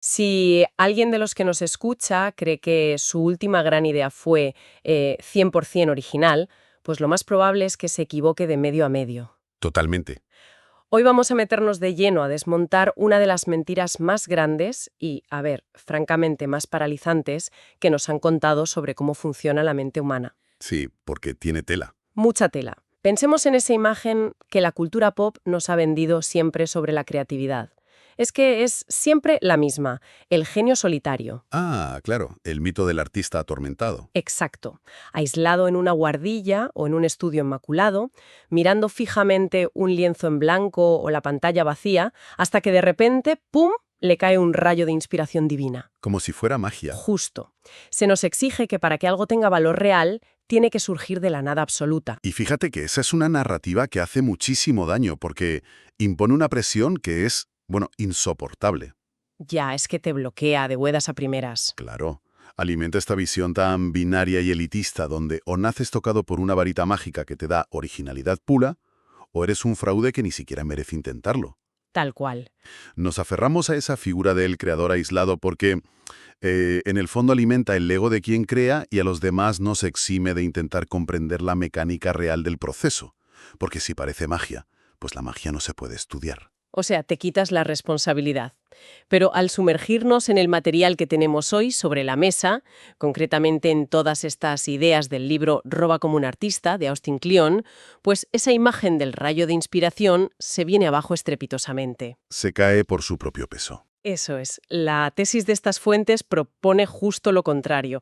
Si alguien de los que nos escucha cree que su última gran idea fue 100% original, pues lo más probable es que se equivoque de medio a medio. Totalmente. Hoy vamos a meternos de lleno a desmontar una de las mentiras más grandes y, a ver, francamente más paralizantes que nos han contado sobre cómo funciona la mente humana. Sí, porque tiene tela. Mucha tela. Pensemos en esa imagen que la cultura pop nos ha vendido siempre sobre la creatividad. Es que es siempre la misma, el genio solitario. Ah, claro, el mito del artista atormentado. Exacto. Aislado en una guardilla o en un estudio inmaculado, mirando fijamente un lienzo en blanco o la pantalla vacía, hasta que de repente, ¡pum!, le cae un rayo de inspiración divina. Como si fuera magia. Justo. Se nos exige que para que algo tenga valor real, tiene que surgir de la nada absoluta. Y fíjate que esa es una narrativa que hace muchísimo daño porque impone una presión que es, bueno, insoportable. Ya, es que te bloquea de buenas a primeras. Claro. Alimenta esta visión tan binaria y elitista donde o naces tocado por una varita mágica que te da originalidad pura, o eres un fraude que ni siquiera merece intentarlo. Tal cual. Nos aferramos a esa figura del creador aislado porque en el fondo alimenta el ego de quien crea y a los demás nos exime de intentar comprender la mecánica real del proceso. Porque si parece magia, pues la magia no se puede estudiar. O sea, te quitas la responsabilidad. Pero al sumergirnos en el material que tenemos hoy sobre la mesa, concretamente en todas estas ideas del libro Roba como un artista, de Austin Kleon, pues esa imagen del rayo de inspiración se viene abajo estrepitosamente. Se cae por su propio peso. Eso es, la tesis de estas fuentes propone justo lo contrario.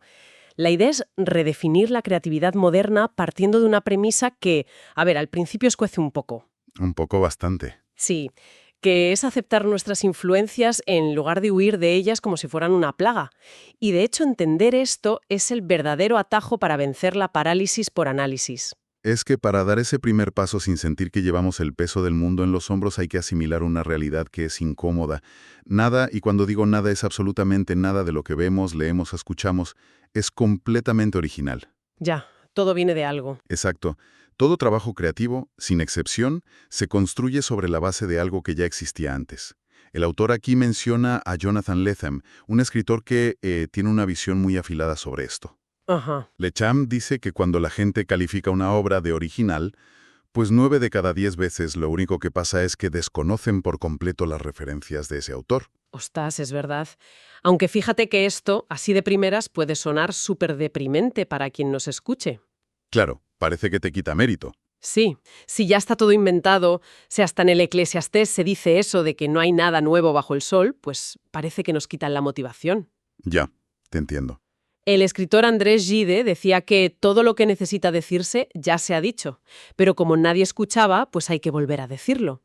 La idea es redefinir la creatividad moderna partiendo de una premisa que, a ver, al principio escuece un poco. Un poco bastante. Sí, que es aceptar nuestras influencias en lugar de huir de ellas como si fueran una plaga. Y de hecho entender esto es el verdadero atajo para vencer la parálisis por análisis. Es que para dar ese primer paso sin sentir que llevamos el peso del mundo en los hombros hay que asimilar una realidad que es incómoda. Nada, y cuando digo nada es absolutamente nada de lo que vemos, leemos, escuchamos, es completamente original. Ya, todo viene de algo. Exacto. Todo trabajo creativo, sin excepción, se construye sobre la base de algo que ya existía antes. El autor aquí menciona a Jonathan Lethem, un escritor que tiene una visión muy afilada sobre esto. Ajá. Lethem dice que cuando la gente califica una obra de original, pues 9 de cada 10 veces lo único que pasa es que desconocen por completo las referencias de ese autor. Ostras, es verdad. Aunque fíjate que esto, así de primeras, puede sonar súper deprimente para quien nos escuche. Claro, parece que te quita mérito. Sí, si ya está todo inventado, si hasta en el Eclesiastés se dice eso de que no hay nada nuevo bajo el sol, pues parece que nos quitan la motivación. Ya, te entiendo. El escritor Andrés Gide decía que todo lo que necesita decirse ya se ha dicho, pero como nadie escuchaba, pues hay que volver a decirlo.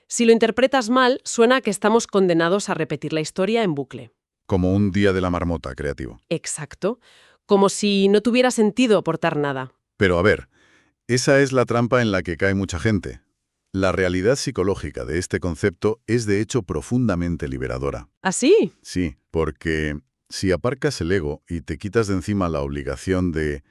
Si lo interpretas mal, suena a que estamos condenados a repetir la historia en bucle. Como un día de la marmota creativo. Exacto. Como si no tuviera sentido aportar nada. Pero a ver, esa es la trampa en la que cae mucha gente. La realidad psicológica de este concepto es de hecho profundamente liberadora. ¿Así? Sí, porque si aparcas el ego y te quitas de encima la obligación de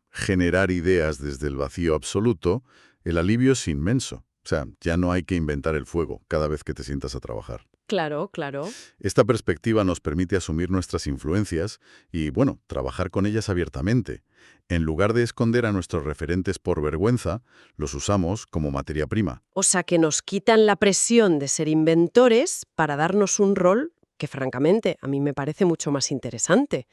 generar ideas desde el vacío absoluto, el alivio es inmenso. O sea, ya no hay que inventar el fuego cada vez que te sientas a trabajar. Claro, claro. Esta perspectiva nos permite asumir nuestras influencias y, bueno, trabajar con ellas abiertamente. En lugar de esconder a nuestros referentes por vergüenza, los usamos como materia prima. O sea que nos quitan la presión de ser inventores para darnos un rol que francamente a mí me parece mucho más interesante,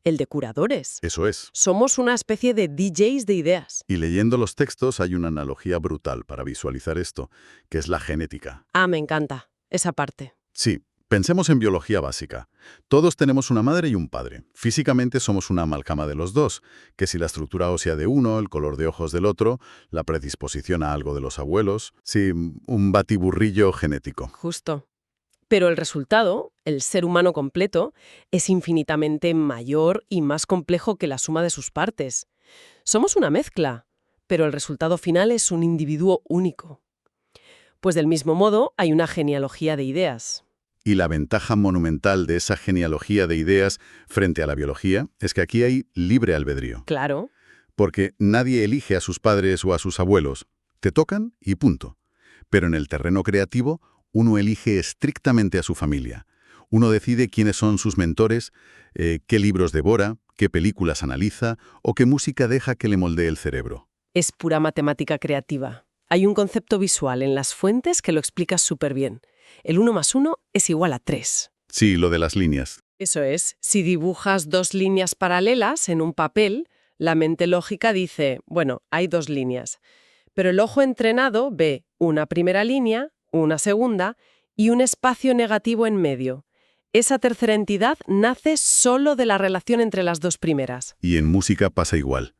el de curadores. Eso es. Somos una especie de DJs de ideas. Y leyendo los textos hay una analogía brutal para visualizar esto, que es la genética. Ah, me encanta esa parte. Sí, pensemos en biología básica. Todos tenemos una madre y un padre. Físicamente somos una amalgama de los dos, que si la estructura ósea de uno, el color de ojos del otro, la predisposición a algo de los abuelos. Sí, un batiburrillo genético. Justo. Pero el resultado, el ser humano completo, es infinitamente mayor y más complejo que la suma de sus partes. Somos una mezcla, pero el resultado final es un individuo único. Pues del mismo modo, hay una genealogía de ideas. Y la ventaja monumental de esa genealogía de ideas frente a la biología es que aquí hay libre albedrío. Claro. Porque nadie elige a sus padres o a sus abuelos. Te tocan y punto. Pero en el terreno creativo, uno elige estrictamente a su familia. Uno decide quiénes son sus mentores, qué libros devora, qué películas analiza o qué música deja que le moldee el cerebro. Es pura matemática creativa. Hay un concepto visual en las fuentes que lo explica súper bien. El 1 más 1 es igual a 3. Sí, lo de las líneas. Eso es, si dibujas dos líneas paralelas en un papel, la mente lógica dice, bueno, hay dos líneas. Pero el ojo entrenado ve una primera línea, una segunda y un espacio negativo en medio. Esa tercera entidad nace solo de la relación entre las dos primeras. Y en música pasa igual.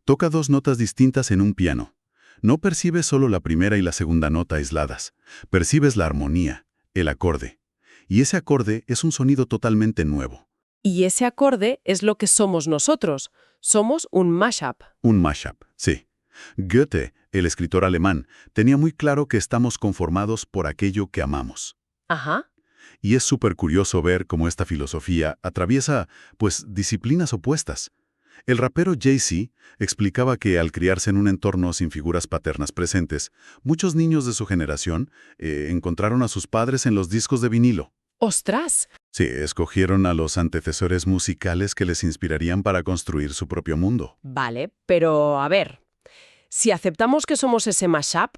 Toca dos notas distintas en un piano. No percibes solo la primera y la segunda nota aisladas. Percibes la armonía, el acorde. Y ese acorde es un sonido totalmente nuevo. Y ese acorde es lo que somos nosotros. Somos un mashup. Un mashup, sí. Goethe, el escritor alemán, tenía muy claro que estamos conformados por aquello que amamos. Ajá. Y es súper curioso ver cómo esta filosofía atraviesa, pues, disciplinas opuestas. El rapero Jay-Z explicaba que al criarse en un entorno sin figuras paternas presentes, muchos niños de su generación encontraron a sus padres en los discos de vinilo. ¡Ostras! Sí, escogieron a los antecesores musicales que les inspirarían para construir su propio mundo. Vale, pero a ver, si aceptamos que somos ese mashup,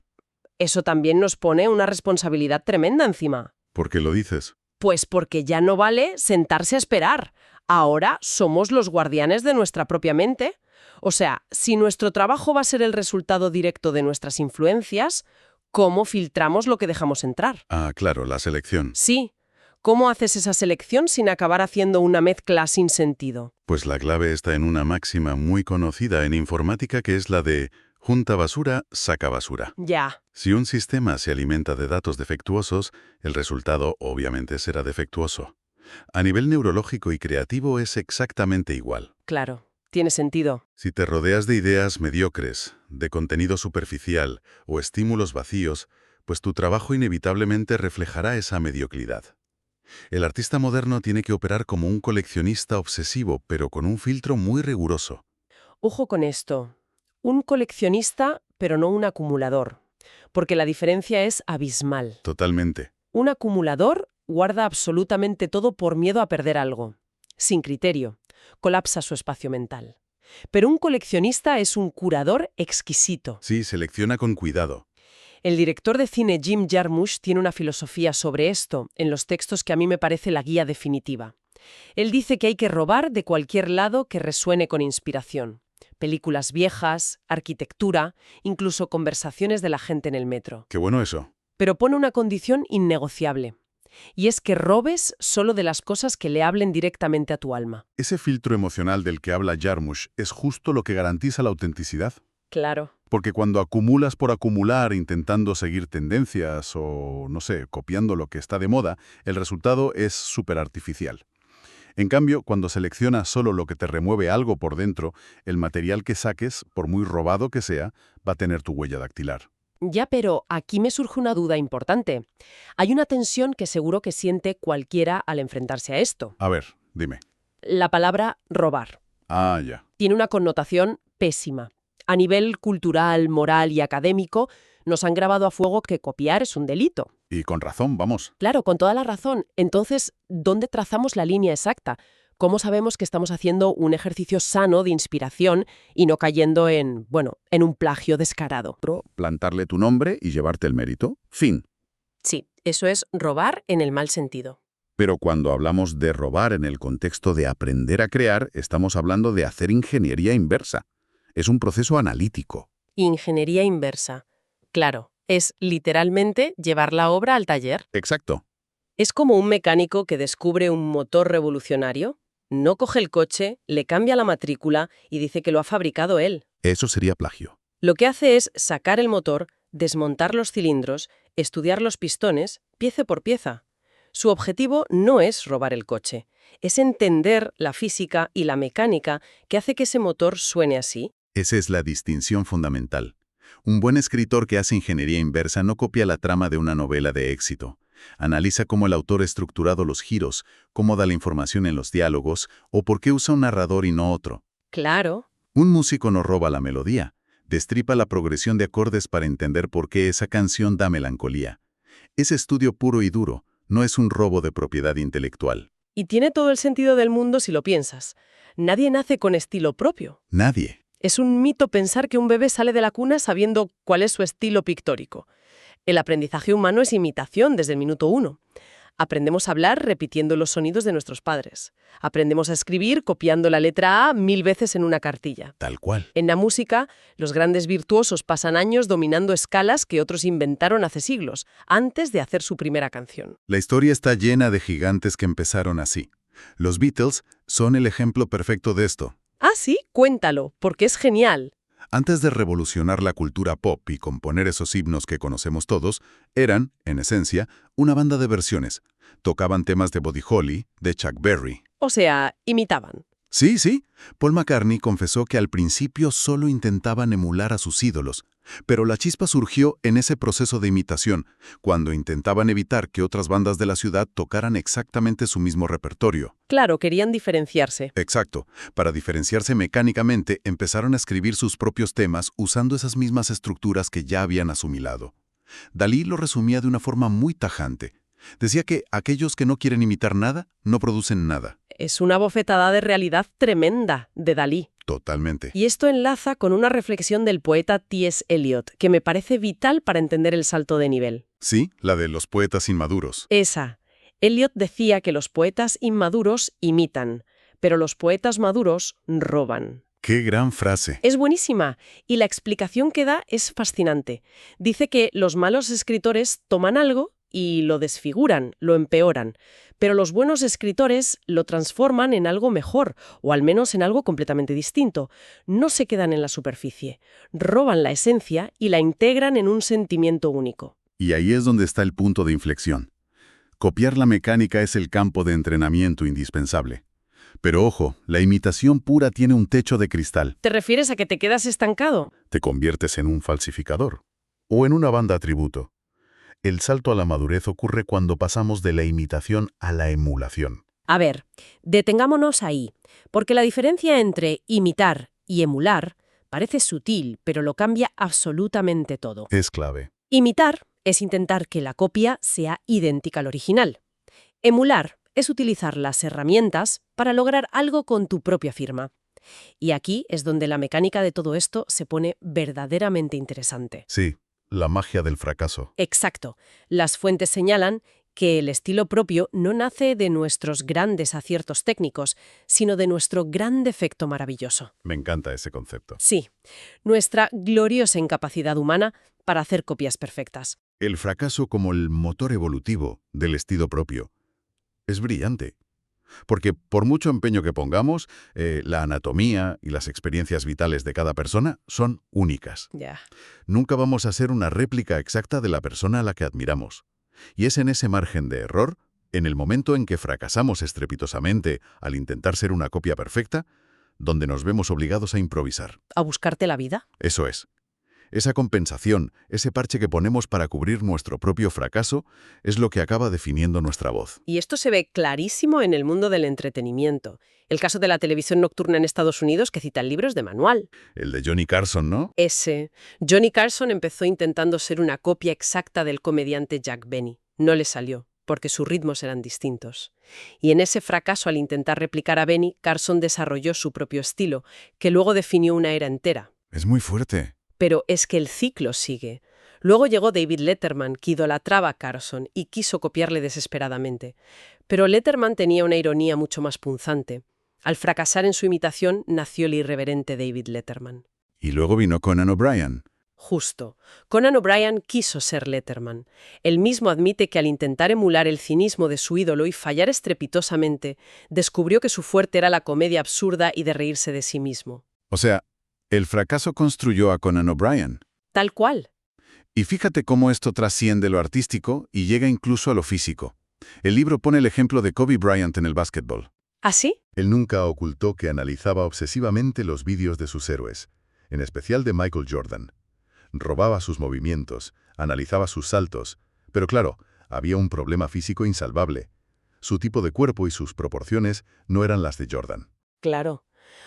eso también nos pone una responsabilidad tremenda encima. ¿Por qué lo dices? Pues porque ya no vale sentarse a esperar. Ahora somos los guardianes de nuestra propia mente. O sea, si nuestro trabajo va a ser el resultado directo de nuestras influencias, ¿cómo filtramos lo que dejamos entrar? Ah, claro, la selección. Sí. ¿Cómo haces esa selección sin acabar haciendo una mezcla sin sentido? Pues la clave está en una máxima muy conocida en informática que es la de junta basura, saca basura. Ya. Si un sistema se alimenta de datos defectuosos, el resultado obviamente será defectuoso. A nivel neurológico y creativo es exactamente igual. Claro. Tiene sentido. Si te rodeas de ideas mediocres, de contenido superficial o estímulos vacíos, pues tu trabajo inevitablemente reflejará esa mediocridad. El artista moderno tiene que operar como un coleccionista obsesivo, pero con un filtro muy riguroso. Ojo con esto. Un coleccionista, pero no un acumulador. Porque la diferencia es abismal. Totalmente. Un acumulador guarda absolutamente todo por miedo a perder algo. Sin criterio. Colapsa su espacio mental. Pero un coleccionista es un curador exquisito. Sí, selecciona con cuidado. El director de cine Jim Jarmusch tiene una filosofía sobre esto en los textos que a mí me parece la guía definitiva. Él dice que hay que robar de cualquier lado que resuene con inspiración. Películas viejas, arquitectura, incluso conversaciones de la gente en el metro. Qué bueno eso. Pero pone una condición innegociable. Y es que robes solo de las cosas que le hablen directamente a tu alma. Ese filtro emocional del que habla Jarmusch es justo lo que garantiza la autenticidad. Claro. Porque cuando acumulas por acumular intentando seguir tendencias o, no sé, copiando lo que está de moda, el resultado es súper artificial. En cambio, cuando seleccionas solo lo que te remueve algo por dentro, el material que saques, por muy robado que sea, va a tener tu huella dactilar. Ya, pero aquí me surge una duda importante. Hay una tensión que seguro que siente cualquiera al enfrentarse a esto. A ver, dime. La palabra robar. Ah, ya. Tiene una connotación pésima. A nivel cultural, moral y académico, nos han grabado a fuego que copiar es un delito. Y con razón, vamos. Claro, con toda la razón. Entonces, ¿dónde trazamos la línea exacta? ¿Cómo sabemos que estamos haciendo un ejercicio sano de inspiración y no cayendo en un plagio descarado? Plantarle tu nombre y llevarte el mérito. Fin. Sí, eso es robar en el mal sentido. Pero cuando hablamos de robar en el contexto de aprender a crear, estamos hablando de hacer ingeniería inversa. Es un proceso analítico. Ingeniería inversa. Claro, es literalmente llevar la obra al taller. Exacto. Es como un mecánico que descubre un motor revolucionario, no coge el coche, le cambia la matrícula y dice que lo ha fabricado él. Eso sería plagio. Lo que hace es sacar el motor, desmontar los cilindros, estudiar los pistones, pieza por pieza. Su objetivo no es robar el coche, es entender la física y la mecánica que hace que ese motor suene así. Esa es la distinción fundamental. Un buen escritor que hace ingeniería inversa no copia la trama de una novela de éxito. Analiza cómo el autor ha estructurado los giros, cómo da la información en los diálogos o por qué usa un narrador y no otro. Claro. Un músico no roba la melodía, destripa la progresión de acordes para entender por qué esa canción da melancolía. Es estudio puro y duro, no es un robo de propiedad intelectual. Y tiene todo el sentido del mundo si lo piensas. Nadie nace con estilo propio. Nadie. Es un mito pensar que un bebé sale de la cuna sabiendo cuál es su estilo pictórico. El aprendizaje humano es imitación desde el minuto uno. Aprendemos a hablar repitiendo los sonidos de nuestros padres. Aprendemos a escribir copiando la letra A 1000 veces en una cartilla. Tal cual. En la música, los grandes virtuosos pasan años dominando escalas que otros inventaron hace siglos, antes de hacer su primera canción. La historia está llena de gigantes que empezaron así. Los Beatles son el ejemplo perfecto de esto. Ah, sí, cuéntalo, porque es genial. Antes de revolucionar la cultura pop y componer esos himnos que conocemos todos, eran, en esencia, una banda de versiones. Tocaban temas de Buddy Holly, de Chuck Berry. O sea, imitaban. Sí, sí. Paul McCartney confesó que al principio solo intentaban emular a sus ídolos, pero la chispa surgió en ese proceso de imitación, cuando intentaban evitar que otras bandas de la ciudad tocaran exactamente su mismo repertorio. Claro, querían diferenciarse. Exacto. Para diferenciarse mecánicamente, empezaron a escribir sus propios temas usando esas mismas estructuras que ya habían asimilado. Dalí lo resumía de una forma muy tajante. Decía que aquellos que no quieren imitar nada, no producen nada. Es una bofetada de realidad tremenda de Dalí. Totalmente. Y esto enlaza con una reflexión del poeta T.S. Eliot, que me parece vital para entender el salto de nivel. Sí, la de los poetas inmaduros. Esa. Eliot decía que los poetas inmaduros imitan, pero los poetas maduros roban. ¡Qué gran frase! Es buenísima, y la explicación que da es fascinante. Dice que los malos escritores toman algo y lo desfiguran, lo empeoran, pero los buenos escritores lo transforman en algo mejor, o al menos en algo completamente distinto. No se quedan en la superficie, roban la esencia y la integran en un sentimiento único. Y ahí es donde está el punto de inflexión. Copiar la mecánica es el campo de entrenamiento indispensable. Pero ojo, la imitación pura tiene un techo de cristal. ¿Te refieres a que te quedas estancado? Te conviertes en un falsificador. O en una banda tributo. El salto a la madurez ocurre cuando pasamos de la imitación a la emulación. A ver, detengámonos ahí, porque la diferencia entre imitar y emular parece sutil, pero lo cambia absolutamente todo. Es clave. Imitar es intentar que la copia sea idéntica al original. Emular es utilizar las herramientas para lograr algo con tu propia firma. Y aquí es donde la mecánica de todo esto se pone verdaderamente interesante. Sí, la magia del fracaso. Exacto. Las fuentes señalan que el estilo propio no nace de nuestros grandes aciertos técnicos, sino de nuestro gran defecto maravilloso. Me encanta ese concepto. Sí, nuestra gloriosa incapacidad humana para hacer copias perfectas. El fracaso como el motor evolutivo del estilo propio es brillante. Porque por mucho empeño que pongamos, la anatomía y las experiencias vitales de cada persona son únicas. Ya. Nunca vamos a ser una réplica exacta de la persona a la que admiramos. Y es en ese margen de error, en el momento en que fracasamos estrepitosamente al intentar ser una copia perfecta, donde nos vemos obligados a improvisar. ¿A buscarte la vida? Eso es. Esa compensación, ese parche que ponemos para cubrir nuestro propio fracaso, es lo que acaba definiendo nuestra voz. Y esto se ve clarísimo en el mundo del entretenimiento. El caso de la televisión nocturna en Estados Unidos que cita libros de manual. El de Johnny Carson, ¿no? Ese. Johnny Carson empezó intentando ser una copia exacta del comediante Jack Benny. No le salió, porque sus ritmos eran distintos. Y en ese fracaso al intentar replicar a Benny, Carson desarrolló su propio estilo, que luego definió una era entera. Es muy fuerte. Pero es que el ciclo sigue. Luego llegó David Letterman, que idolatraba a Carson y quiso copiarle desesperadamente. Pero Letterman tenía una ironía mucho más punzante. Al fracasar en su imitación, nació el irreverente David Letterman. Y luego vino Conan O'Brien. Justo. Conan O'Brien quiso ser Letterman. Él mismo admite que al intentar emular el cinismo de su ídolo y fallar estrepitosamente, descubrió que su fuerte era la comedia absurda y de reírse de sí mismo. O sea, el fracaso construyó a Conan O'Brien. Tal cual. Y fíjate cómo esto trasciende lo artístico y llega incluso a lo físico. El libro pone el ejemplo de Kobe Bryant en el básquetbol. ¿Ah, sí? Él nunca ocultó que analizaba obsesivamente los vídeos de sus héroes, en especial de Michael Jordan. Robaba sus movimientos, analizaba sus saltos, pero claro, había un problema físico insalvable. Su tipo de cuerpo y sus proporciones no eran las de Jordan. Claro.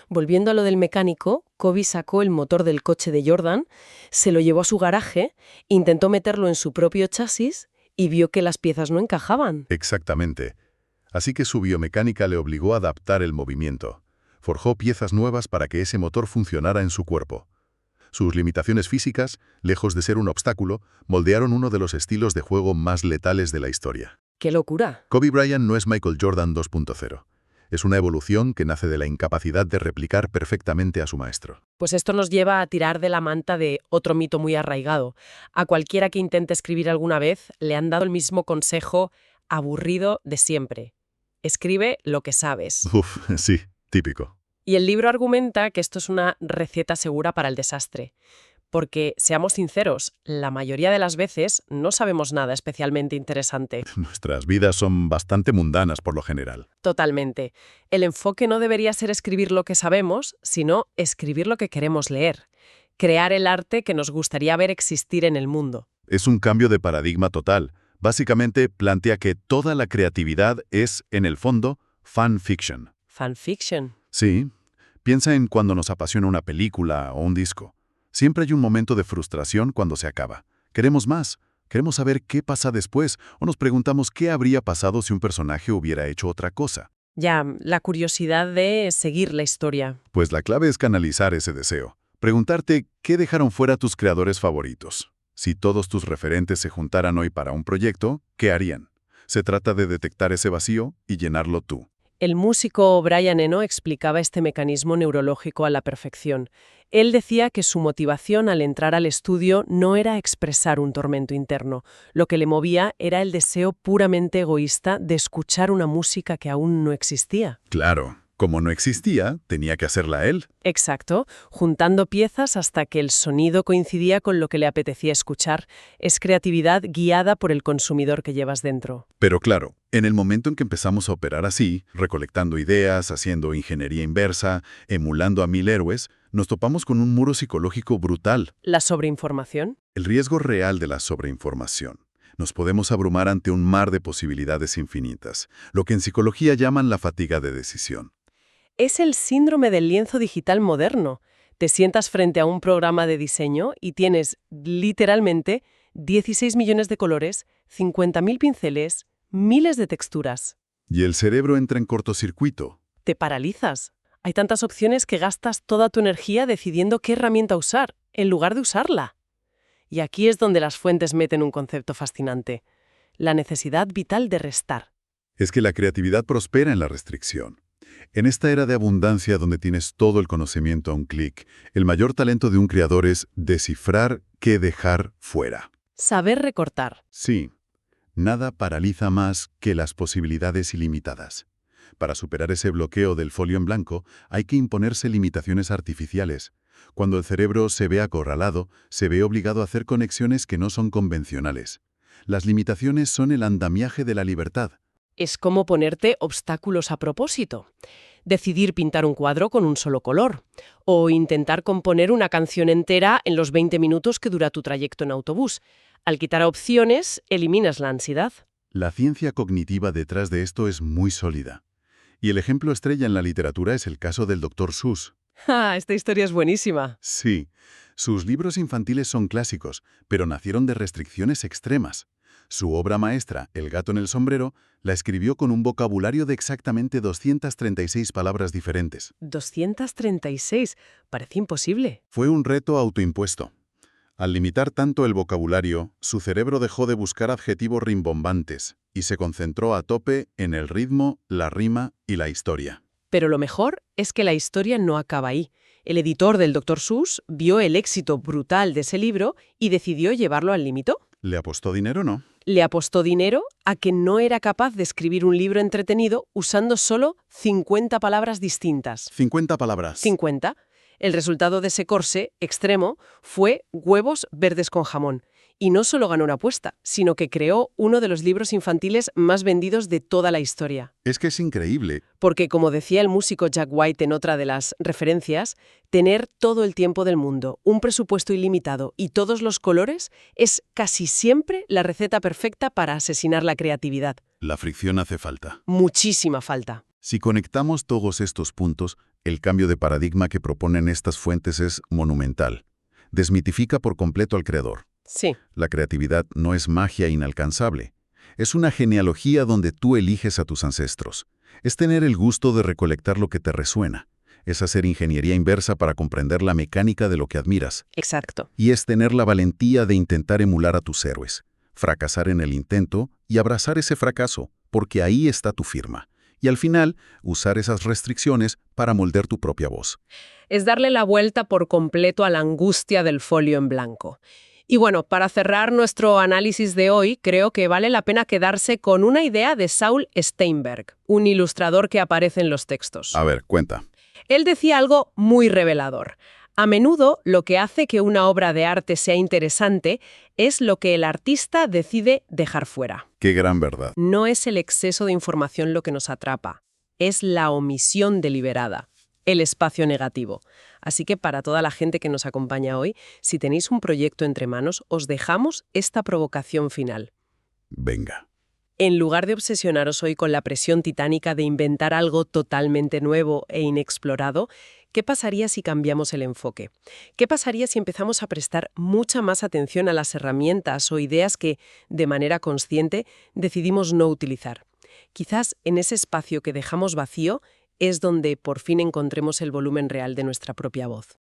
Volviendo a lo del mecánico, Kobe sacó el motor del coche de Jordan, se lo llevó a su garaje, intentó meterlo en su propio chasis Y vio que las piezas no encajaban. Exactamente. Así que su biomecánica le obligó a adaptar el movimiento. Forjó piezas nuevas para que ese motor funcionara en su cuerpo. Sus limitaciones físicas, lejos de ser un obstáculo, moldearon uno de los estilos de juego más letales de la historia. ¡Qué locura! Kobe Bryant no es Michael Jordan 2.0. Es una evolución que nace de la incapacidad de replicar perfectamente a su maestro. Pues esto nos lleva a tirar de la manta de otro mito muy arraigado. A cualquiera que intente escribir alguna vez le han dado el mismo consejo aburrido de siempre. Escribe lo que sabes. Uf, sí, típico. Y el libro argumenta que esto es una receta segura para el desastre. Porque, seamos sinceros, la mayoría de las veces no sabemos nada especialmente interesante. Nuestras vidas son bastante mundanas por lo general. Totalmente. El enfoque no debería ser escribir lo que sabemos, sino escribir lo que queremos leer. Crear el arte que nos gustaría ver existir en el mundo. Es un cambio de paradigma total. Básicamente plantea que toda la creatividad es, en el fondo, fan fiction. Fanfiction. Sí, piensa en cuando nos apasiona una película o un disco. Siempre hay un momento de frustración cuando se acaba. Queremos más, queremos saber qué pasa después o nos preguntamos qué habría pasado si un personaje hubiera hecho otra cosa. Ya, la curiosidad de seguir la historia. Pues la clave es canalizar ese deseo. Preguntarte qué dejaron fuera tus creadores favoritos. Si todos tus referentes se juntaran hoy para un proyecto, ¿qué harían? Se trata de detectar ese vacío y llenarlo tú. El músico Brian Eno explicaba este mecanismo neurológico a la perfección. Él decía que su motivación al entrar al estudio no era expresar un tormento interno. Lo que le movía era el deseo puramente egoísta de escuchar una música que aún no existía. Claro, como no existía, tenía que hacerla él. Exacto, juntando piezas hasta que el sonido coincidía con lo que le apetecía escuchar. Es creatividad guiada por el consumidor que llevas dentro. Pero claro, en el momento en que empezamos a operar así, recolectando ideas, haciendo ingeniería inversa, emulando a 1000 héroes, nos topamos con un muro psicológico brutal. ¿La sobreinformación? El riesgo real de la sobreinformación. Nos podemos abrumar ante un mar de posibilidades infinitas, lo que en psicología llaman la fatiga de decisión. Es el síndrome del lienzo digital moderno. Te sientas frente a un programa de diseño y tienes, literalmente, 16 millones de colores, 50.000 pinceles, miles de texturas. Y el cerebro entra en cortocircuito. Te paralizas. Hay tantas opciones que gastas toda tu energía decidiendo qué herramienta usar, en lugar de usarla. Y aquí es donde las fuentes meten un concepto fascinante: la necesidad vital de restar. Es que la creatividad prospera en la restricción. En esta era de abundancia donde tienes todo el conocimiento a un clic, el mayor talento de un creador es descifrar qué dejar fuera. Saber recortar. Sí, nada paraliza más que las posibilidades ilimitadas. Para superar ese bloqueo del folio en blanco, hay que imponerse limitaciones artificiales. Cuando el cerebro se ve acorralado, se ve obligado a hacer conexiones que no son convencionales. Las limitaciones son el andamiaje de la libertad. Es como ponerte obstáculos a propósito. Decidir pintar un cuadro con un solo color. O intentar componer una canción entera en los 20 minutos que dura tu trayecto en autobús. Al quitar opciones, eliminas la ansiedad. La ciencia cognitiva detrás de esto es muy sólida. Y el ejemplo estrella en la literatura es el caso del Dr. Seuss. Esta historia es buenísima. Sí, sus libros infantiles son clásicos, pero nacieron de restricciones extremas. Su obra maestra, El gato en el sombrero, la escribió con un vocabulario de exactamente 236 palabras diferentes. 236. Parece imposible. Fue un reto autoimpuesto. Al limitar tanto el vocabulario, su cerebro dejó de buscar adjetivos rimbombantes y se concentró a tope en el ritmo, la rima y la historia. Pero lo mejor es que la historia no acaba ahí. El editor del Dr. Seuss vio el éxito brutal de ese libro y decidió llevarlo al límite. ¿Le apostó dinero o no? Le apostó dinero a que no era capaz de escribir un libro entretenido usando solo 50 palabras distintas. 50 palabras. 50. El resultado de ese corse extremo fue Huevos verdes con jamón. Y no solo ganó una apuesta, sino que creó uno de los libros infantiles más vendidos de toda la historia. Es que es increíble. Porque, como decía el músico Jack White en otra de las referencias, tener todo el tiempo del mundo, un presupuesto ilimitado y todos los colores es casi siempre la receta perfecta para asesinar la creatividad. La fricción hace falta. Muchísima falta. Si conectamos todos estos puntos, el cambio de paradigma que proponen estas fuentes es monumental. Desmitifica por completo al creador. Sí. La creatividad no es magia inalcanzable. Es una genealogía donde tú eliges a tus ancestros. Es tener el gusto de recolectar lo que te resuena. Es hacer ingeniería inversa para comprender la mecánica de lo que admiras. Exacto. Y es tener la valentía de intentar emular a tus héroes, fracasar en el intento y abrazar ese fracaso, porque ahí está tu firma. Y al final, usar esas restricciones para moldear tu propia voz. Es darle la vuelta por completo a la angustia del folio en blanco. Y bueno, para cerrar nuestro análisis de hoy, creo que vale la pena quedarse con una idea de Saul Steinberg, un ilustrador que aparece en los textos. A ver, cuenta. Él decía algo muy revelador. A menudo, lo que hace que una obra de arte sea interesante es lo que el artista decide dejar fuera. Qué gran verdad. No es el exceso de información lo que nos atrapa, es la omisión deliberada, el espacio negativo. Así que para toda la gente que nos acompaña hoy, si tenéis un proyecto entre manos, os dejamos esta provocación final. Venga. En lugar de obsesionaros hoy con la presión titánica de inventar algo totalmente nuevo e inexplorado, ¿qué pasaría si cambiamos el enfoque? ¿Qué pasaría si empezamos a prestar mucha más atención a las herramientas o ideas que, de manera consciente, decidimos no utilizar? Quizás en ese espacio que dejamos vacío es donde por fin encontremos el volumen real de nuestra propia voz.